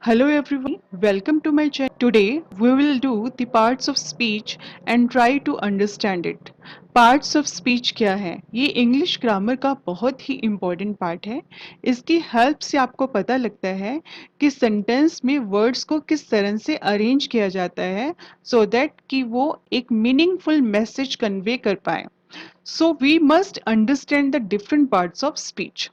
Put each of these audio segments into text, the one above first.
Hello everyone, welcome to my channel. Today we will do the parts of speech and try to understand it. Parts of speech क्या है? ये English grammar का बहुत ही important part है। इसकी help से आपको पता लगता है कि सेंटेंस में वर्ड्स को किस तरह से अरेंज किया जाता है सो दैट कि वो एक मीनिंगफुल मैसेज कन्वे कर पाए। So we must understand the different parts of speech.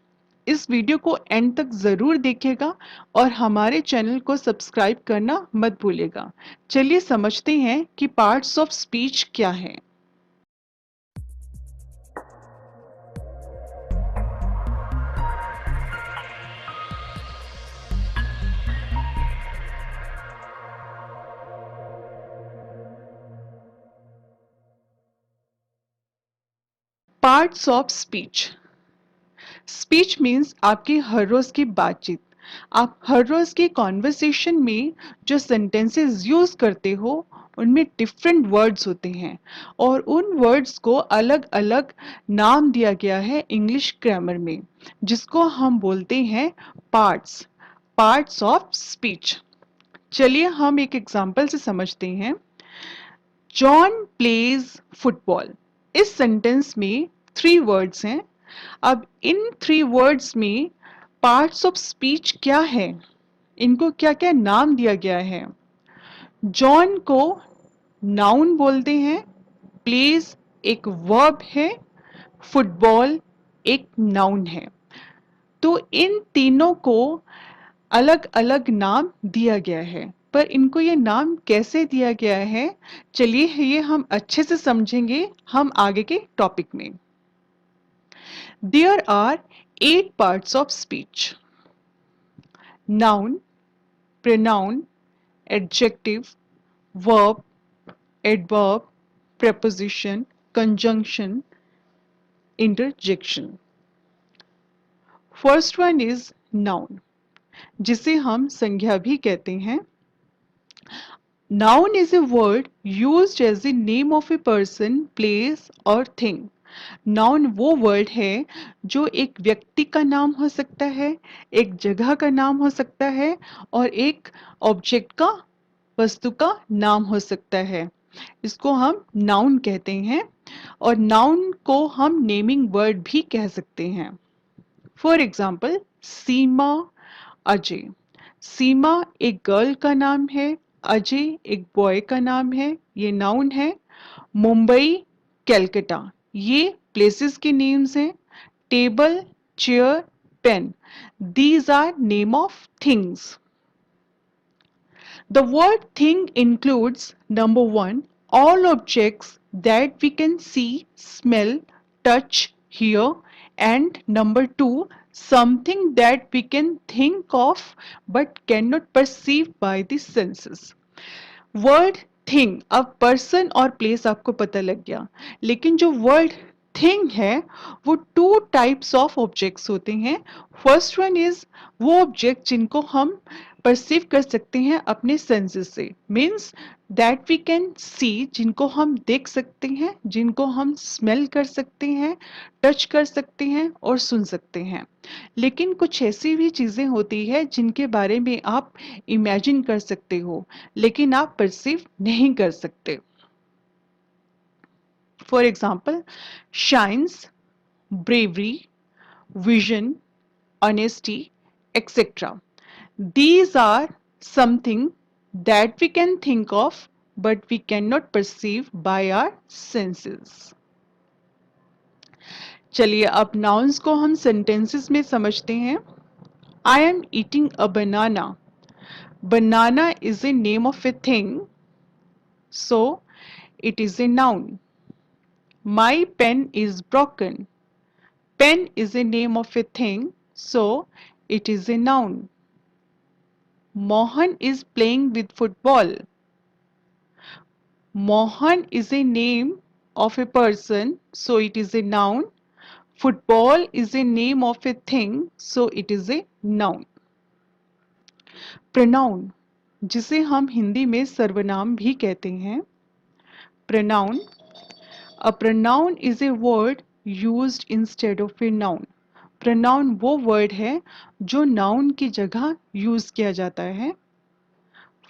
इस वीडियो को एंड तक ज़रूर देखिएगा और हमारे चैनल को सब्सक्राइब करना मत भूलिएगा। चलिए समझते हैं कि पार्ट्स ऑफ स्पीच क्या है। Parts of speech. Speech means आपकी हर रोज की बातचीत। आप हर रोज की कॉन्वर्सेशन में जो सेंटेंसेस यूज करते हो उनमें डिफरेंट वर्ड्स होते हैं और उन वर्ड्स को अलग अलग नाम दिया गया है इंग्लिश ग्रामर में, जिसको हम बोलते हैं पार्ट्स। Parts of speech. चलिए हम एक एग्जांपल से समझते हैं। John plays football. इस सेंटेंस में थ्री वर्ड्स हैं। अब इन थ्री वर्ड्स में पार्ट्स ऑफ स्पीच क्या है, इनको क्या क्या नाम दिया गया है। जॉन को नाउन बोलते हैं, प्लेज एक वर्ब है, फुटबॉल एक नाउन है। तो इन तीनों को अलग अलग नाम दिया गया है, पर इनको ये नाम कैसे दिया गया है, चलिए ये हम अच्छे से समझेंगे हम आगे के टॉपिक में। There are 8 parts of speech: noun, pronoun, adjective, verb, adverb, preposition, conjunction, interjection. First one is noun, जिसे हम संज्ञा भी कहते हैं। Noun is a word used as the name of a person, place or thing. Noun वो word है जो एक व्यक्ति का नाम हो सकता है, एक जगह का नाम हो सकता है और एक ऑब्जेक्ट का, वस्तु का नाम हो सकता है। इसको हम नाउन कहते हैं और नाउन को हम नेमिंग वर्ड भी कह सकते हैं। फॉर एग्जाम्पल सीमा, अजय। सीमा एक गर्ल का नाम है, अजय एक बॉय का नाम है, ये नाउन है। मुंबई, कैलकाटा, ये प्लेसेस के नेम्स हैं। Table, chair, pen, these are name of things. The word thing includes number one, all objects that we can see, smell, touch, hear, and number two, something that we can think of but cannot perceive by the senses. Word thing, अब person और place आपको पता लग गया, लेकिन जो word thing है वो टू टाइप्स ऑफ ऑब्जेक्ट्स होते हैं। फर्स्ट वन इज वो ऑब्जेक्ट जिनको हम परसीव कर सकते हैं अपने सेंसेस से, means that we can see, जिनको हम देख सकते हैं, जिनको हम स्मेल कर सकते हैं, टच कर सकते हैं और सुन सकते हैं। लेकिन कुछ ऐसी भी चीज़ें होती है जिनके बारे में आप इमेजिन कर सकते हो लेकिन आप परसीव नहीं कर सकते। For example shines, bravery, vision, honesty, etc. These are something that we can think of but we cannot perceive by our senses. चलिए अब nouns को हम sentences में समझते हैं। I am eating a banana. Banana is a name of a thing, so it is a noun. My pen is broken. Pen is a name of a thing, so it is a noun. Mohan is playing with football. Mohan is a name of a person, so it is a noun. Football is a name of a thing, so it is a noun. Pronoun, जिसे हम हिंदी में सर्वनाम भी कहते हैं। Pronoun. A pronoun is a word used instead of a noun. Pronoun वो word है जो नाउन की जगह यूज किया जाता है।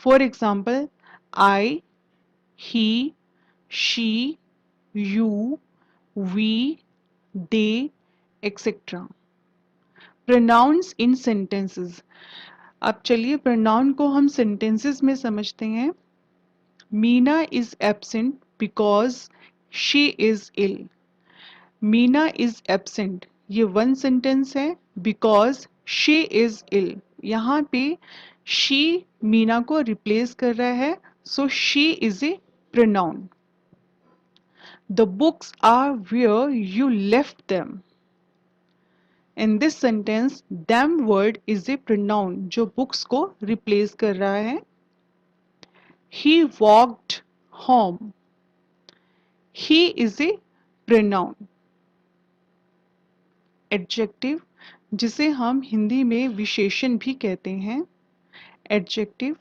For example, I, he, she, you, we, they, etcetera. Pronouns in sentences. अब चलिए प्रोनाउन को हम सेंटेंसेस में समझते हैं। Meena is absent because she is ill. Meena is absent, ये वन सेंटेंस है। बिकॉज शी इज इल, यहाँ पे शी मीना को रिप्लेस कर रहा है, so she is a pronoun. The books are where you left them. In this sentence them word is a pronoun जो books को रिप्लेस कर रहा है। He walked home. He is a pronoun। Adjective, जिसे हम हिंदी में विशेषण भी कहते हैं। Adjective,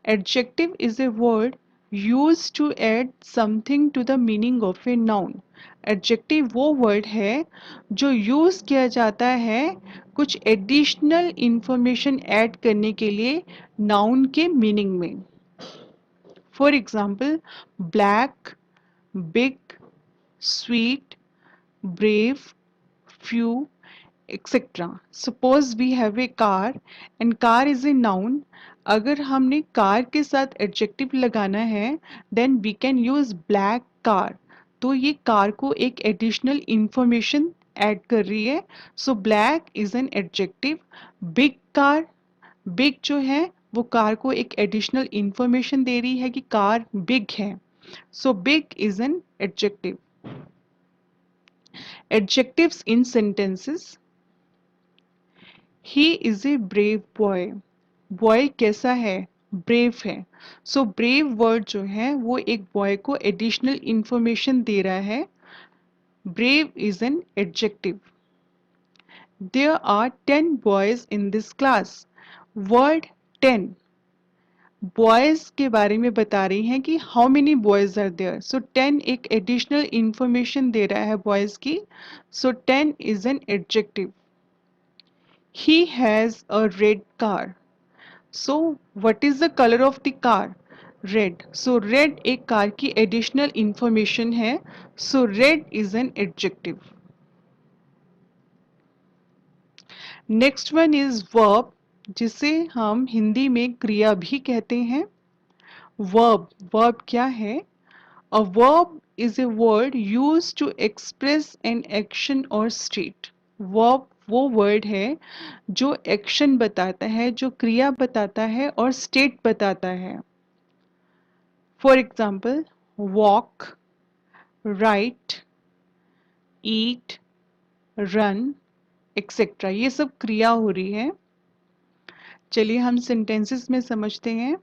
adjective is a word used to add something to the meaning of a noun। Adjective वो वर्ड है जो यूज किया जाता है कुछ एडिशनल इंफॉर्मेशन ऐड करने के लिए नाउन के मीनिंग में। For example, black, big, sweet, brave, few, etc. Suppose we have a car and car is a noun। अगर हमने कार के साथ एडजेक्टिव लगाना है then we can use black car. तो ये कार को एक एडिशनल इंफॉर्मेशन ऐड कर रही है, so black is an adjective. Big car, big जो है वो कार को एक एडिशनल इंफॉर्मेशन दे रही है कि कार बिग है, so big is an adjective. Adjectives in sentences। He is a brave boy। Boy कैसा है? ब्रेव है। सो ब्रेव वर्ड जो है वो एक बॉय को एडिशनल इंफॉर्मेशन दे रहा है। Brave is an adjective. There are 10 boys in this class. Word 10 boys के बारे में बता रही हैं कि how many boys are there, so 10 एक एडिशनल इंफॉर्मेशन दे रहा है बॉयज की, so 10 is an adjective. He has a red car। So what is the color of the car? Red। So red एक कार की additional information है, so red is an adjective। Next one is verb, जिसे हम हिंदी में क्रिया भी कहते हैं। Verb, verb क्या है? A verb is a word used to express an action or state। Verb वो वर्ड है जो एक्शन बताता है, जो क्रिया बताता है और स्टेट बताता है। For example, walk, right, eat, run, etcetera, ये सब क्रिया हो रही है। चलिए हम सेंटेंसेस में समझते हैं।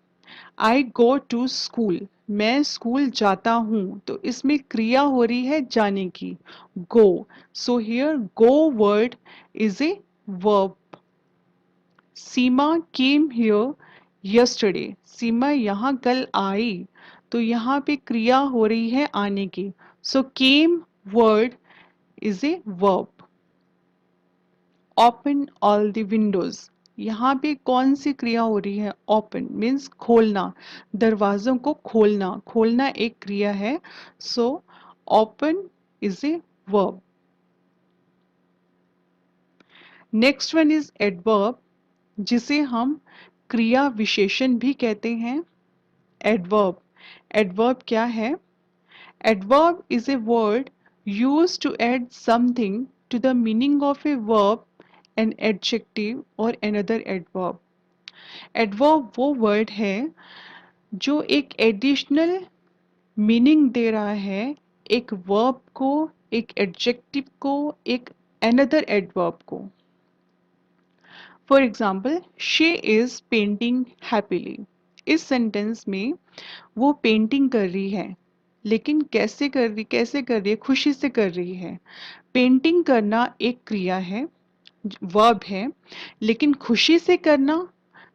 आई गो टू स्कूल, मैं स्कूल जाता हूं, तो इसमें क्रिया हो रही है जाने की, go. So here go word is a verb. Seema came here yesterday, Seema यहाँ कल आई, तो यहाँ पे क्रिया हो रही है आने की, so came word is a verb. Open all the windows, यहाँ पे कौन सी क्रिया हो रही है? ओपन मीन्स खोलना, दरवाजों को खोलना, खोलना एक क्रिया है, so open is a verb. Next one is adverb, जिसे हम क्रिया विशेषण भी कहते हैं। एडवर्ब, एडवर्ब क्या है? Adverb is a word used to add something to the meaning of a verb, an adjective or another adverb। Adverb वो वर्ड है जो एक एडिशनल मीनिंग दे रहा है एक वर्ब को, एक एडजेक्टिव को, एक अनदर एडवर्ब को। For example, she is painting happily. इस सेंटेंस में वो पेंटिंग कर रही है, लेकिन कैसे कर रही है? खुशी से कर रही है। पेंटिंग करना एक क्रिया है, वर्ब है, लेकिन खुशी से करना,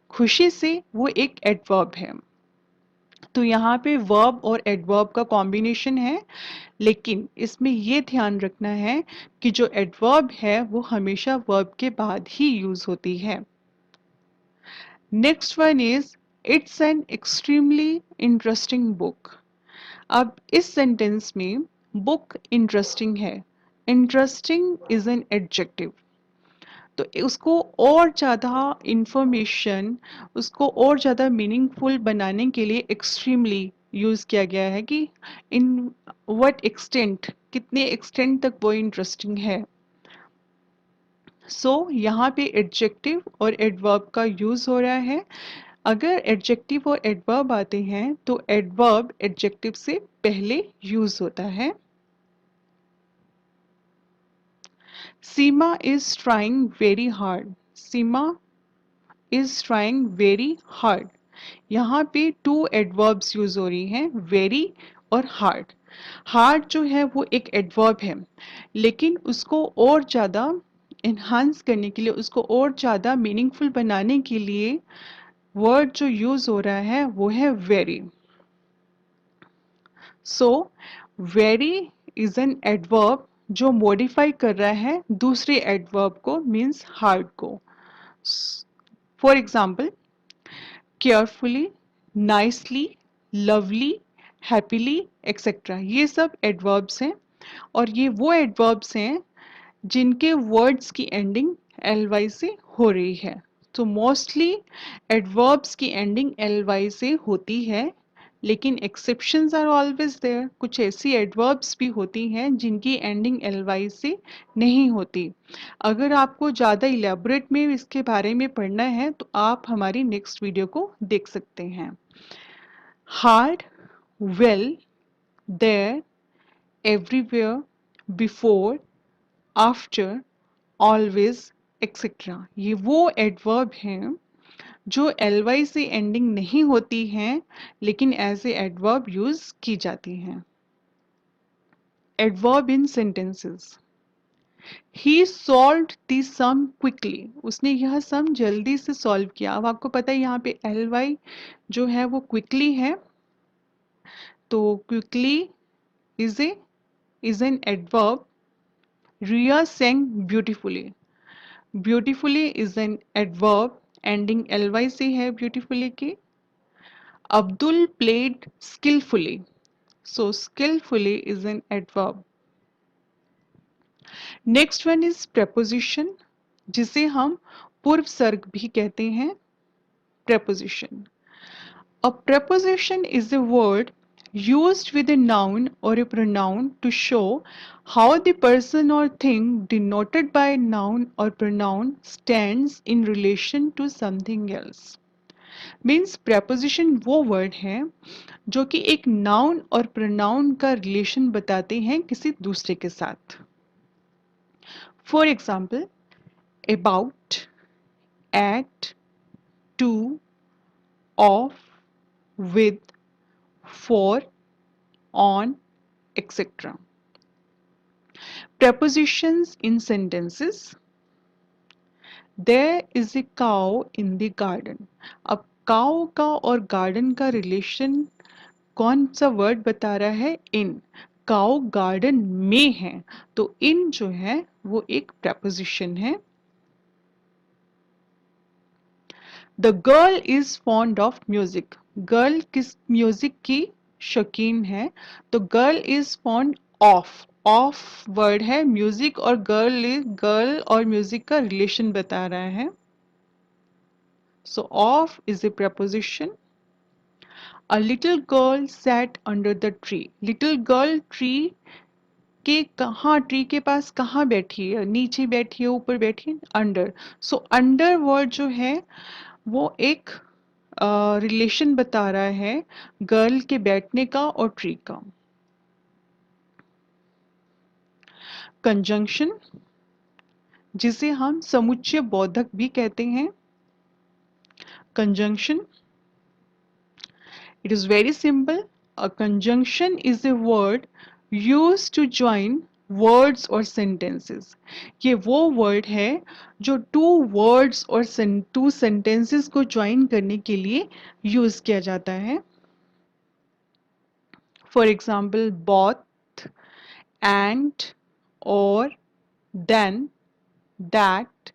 खुशी से वो एक एडवर्ब है। तो यहाँ पे वर्ब और एडवर्ब का कॉम्बिनेशन है, लेकिन इसमें ये ध्यान रखना है कि जो एडवर्ब है वो हमेशा वर्ब के बाद ही यूज होती है। Next one is it's an extremely interesting book. अब इस सेंटेंस में बुक इंटरेस्टिंग है, इंटरेस्टिंग इज एन एडजेक्टिव, तो उसको और ज़्यादा इंफॉर्मेशन, उसको और ज़्यादा मीनिंगफुल बनाने के लिए एक्सट्रीमली यूज़ किया गया है कि इन व्हाट एक्सटेंट, कितने एक्सटेंट तक वो इंटरेस्टिंग है। सो यहाँ पे एडजेक्टिव और एडवर्ब का यूज़ हो रहा है। अगर एडजेक्टिव और एडवर्ब आते हैं तो एडवर्ब एडजेक्टिव से पहले यूज़ होता है। Seema is trying very hard. Seema is trying very hard. यहाँ पे टू एडवर्ब्स यूज हो रही हैं, वेरी और हार्ड। हार्ड जो है वो एक एडवर्ब है, लेकिन उसको और ज़्यादा इन्हांस करने के लिए, उसको और ज़्यादा मीनिंगफुल बनाने के लिए वर्ड जो यूज हो रहा है वो है very. So very is an adverb जो मॉडिफाई कर रहा है दूसरे एडवर्ब को, मीन्स हार्ड को। For example, carefully, nicely, lovely, happily etcetera, ये सब एडवर्ब्स हैं और ये वो एडवर्ब्स हैं जिनके वर्ड्स की एंडिंग एल वाई से हो रही है। तो मोस्टली एडवर्ब्स की एंडिंग एल वाई से होती है, लेकिन एक्सेप्शंस आर ऑलवेज देयर। कुछ ऐसी एडवर्ब्स भी होती हैं जिनकी एंडिंग एल वाई से नहीं होती। अगर आपको ज़्यादा इलेबोरेट में इसके बारे में पढ़ना है तो आप हमारी नेक्स्ट वीडियो को देख सकते हैं। Hard, well, there, everywhere, before, after, always etcetera, ये वो एडवर्ब हैं जो एल वाई से एंडिंग नहीं होती हैं लेकिन एज ए एडवर्ब यूज की जाती हैं। Adverb in sentences. He solved the sum quickly. उसने यह सम जल्दी से सॉल्व किया। अब आपको पता है यहाँ पे एल वाई जो है वो क्विकली है, तो quickly is an adverb. Riya sang beautifully. Beautifully is an adverb, ending L Y से है ब्यूटिफुली की। Abdul played skilfully, so skilfully is an adverb. Next one is preposition, जिसे हम पूर्व सर्ग भी कहते हैं। preposition, a preposition is a word used with a noun or a pronoun to show how the person or thing denoted by a noun or pronoun stands in relation to something else. Means preposition वो word है जो कि एक noun और pronoun का relation बताते हैं किसी दूसरे के साथ। For example, about, at, to, of, with, for, on, etc. Prepositions in sentences. There is a cow in the garden. अब काउ का और गार्डन का रिलेशन कौन सा वर्ड बता रहा है? इन। काउ गार्डन में है, तो इन जो है वो एक preposition है। The girl is fond of music. Girl किस म्यूजिक की शौकीन है? तो girl is fond of, of word है म्यूजिक, और गर्ल और म्यूजिक का रिलेशन बता रहा है। सो of is a preposition. A little girl sat under the tree. Little girl tree के कहाँ, ट्री के पास कहाँ बैठी है? नीचे बैठी है, ऊपर बैठी है? अंडर। सो अंडर वर्ड जो है वो एक रिलेशन बता रहा है गर्ल के बैठने का और ट्री का। कंजंक्शन, जिसे हम समुच्चय बोधक भी कहते हैं। Conjunction, it is very simple. A conjunction is a word used to join words और सेंटेंसेस। ये वो वर्ड है जो टू वर्ड्स और टू सेंटेंसेस को ज्वाइन करने के लिए यूज किया जाता है। For example, both, and, or, then, that,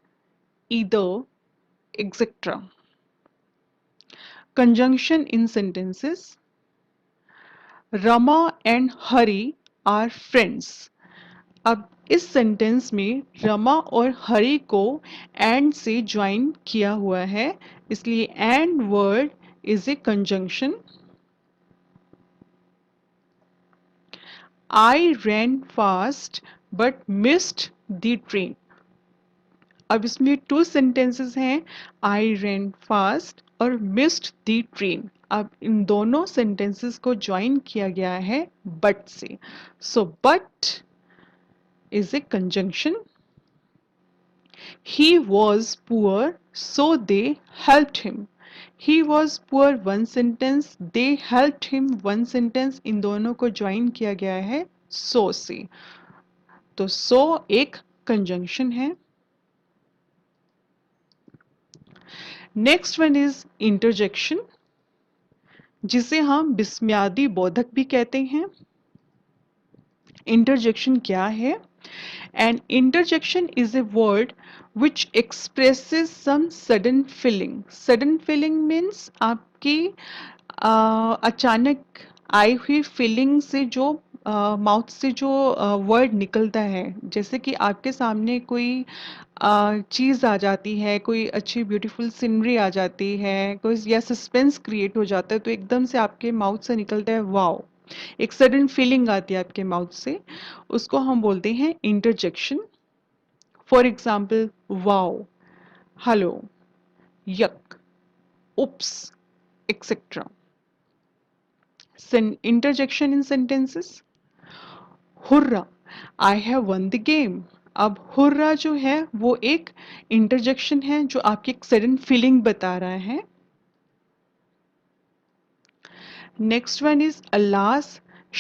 either, etc. Conjunction in sentences. Rama and Hari are friends. अब इस सेंटेंस में रमा और हरि को एंड से ज्वाइन किया हुआ है, इसलिए and word is a conjunction. I ran fast but missed the train. अब इसमें टू सेंटेंसेस हैं, आई रैन फास्ट और मिस्ड द ट्रेन. अब इन दोनों सेंटेंसेस को ज्वाइन किया गया है बट से. So but is a conjunction. He was poor, so they helped him. He was poor one sentence, they helped him one sentence. इन दोनों को ज्वाइन किया गया है so से. तो so एक conjunction है. Next one is interjection, जिसे हम विस्मयादि बोधक भी कहते हैं. Interjection क्या है? An interjection is a word which expresses some sudden feeling. Sudden feeling means आपकी अचानक आई हुई फीलिंग से जो माउथ से जो वर्ड निकलता है, जैसे कि आपके सामने कोई चीज़ आ जाती है, कोई अच्छी ब्यूटीफुल सीनरी आ जाती है, कोई या सस्पेंस क्रिएट हो जाता है, तो एकदम से आपके माउथ से निकलता है वाओ, एक सडन फीलिंग आती है आपके माउथ से, उसको हम बोलते हैं interjection. For example, wow, hello, yuck, oops, etcetera. Interjection in sentences. Hurrah, I have won the game. अब हुर्रा जो है वो एक इंटरजेक्शन है जो आपकी एक सडन फीलिंग बता रहा है. Next one is alas,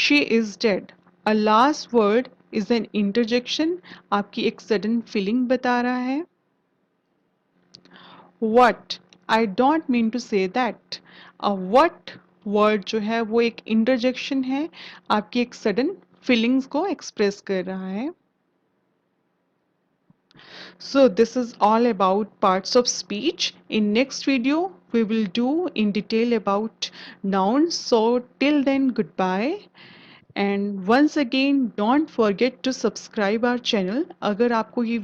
she is dead. Alas word is an interjection, आपकी एक सडन फीलिंग बता रहा है. What, I don't mean to say that. What word जो है वो एक इंटरजेक्शन है, आपकी एक सडन फीलिंग्स को एक्सप्रेस कर रहा है. So this is all about parts of speech. In next video, we will do in detail about nouns. So till then, goodbye. And once again, don't forget to subscribe our channel. अगर आपको ये